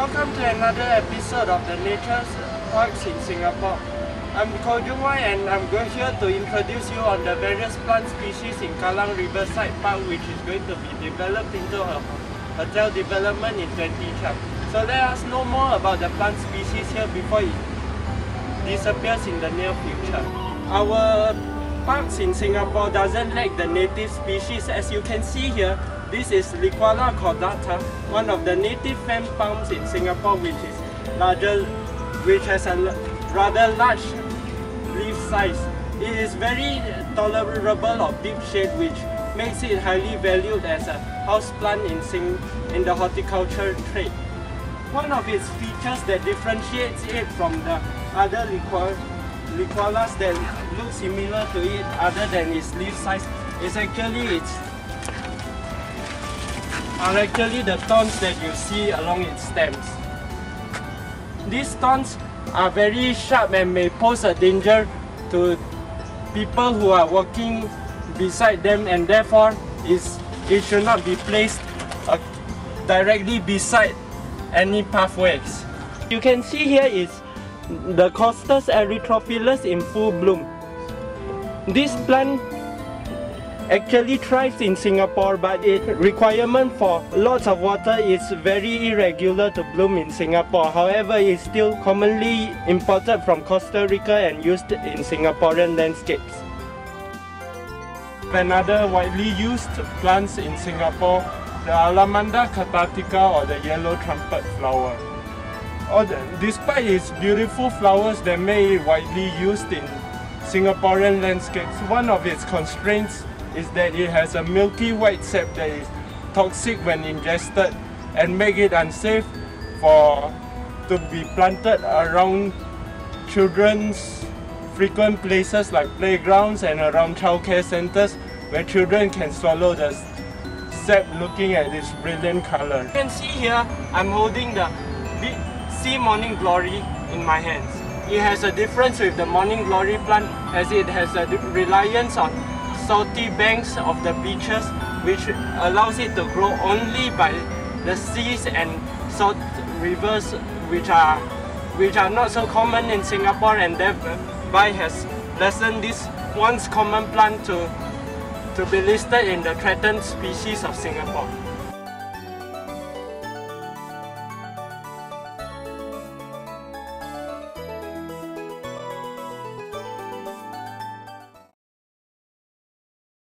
Welcome to another episode of the Nature's Parks in Singapore. I'm Jun Wang and I'm here to introduce you on the various plant species in Kallang Riverside Park, which is going to be developed into a hotel development in 2012. So let us know more about the plant species here before it disappears in the near future. Our parks in Singapore doesn't lack the native species. As you can see here, this is Liquala cordata, one of the native fan palms in Singapore, which has a rather large leaf size. It is very tolerable of deep shade, which makes it highly valued as a house plant in the horticulture trade. One of its features that differentiates it from the other Liqualas that look similar to it, other than its leaf size, is actually the thorns that you see along its stems. These thorns are very sharp and may pose a danger to people who are walking beside them, and therefore it should not be placed directly beside any pathways. You can see here is the Costus erythrophilus in full bloom. This plant actually thrives in Singapore, but its requirement for lots of water is very irregular to bloom in Singapore. However, it is still commonly imported from Costa Rica and used in Singaporean landscapes. Another widely used plants in Singapore, the Alamanda cathartica, or the yellow trumpet flower. Despite its beautiful flowers that make it widely used in Singaporean landscapes, one of its constraints is that it has a milky white sap that is toxic when ingested and make it unsafe to be planted around children's frequent places like playgrounds and around childcare centers, where children can swallow the sap looking at its brilliant color. You can see here I'm holding the sea morning glory in my hands. It has a difference with the morning glory plant, as it has a reliance on salty banks of the beaches, which allows it to grow only by the seas and salt rivers, which are not so common in Singapore, and thereby has lessened this once common plant to be listed in the threatened species of Singapore.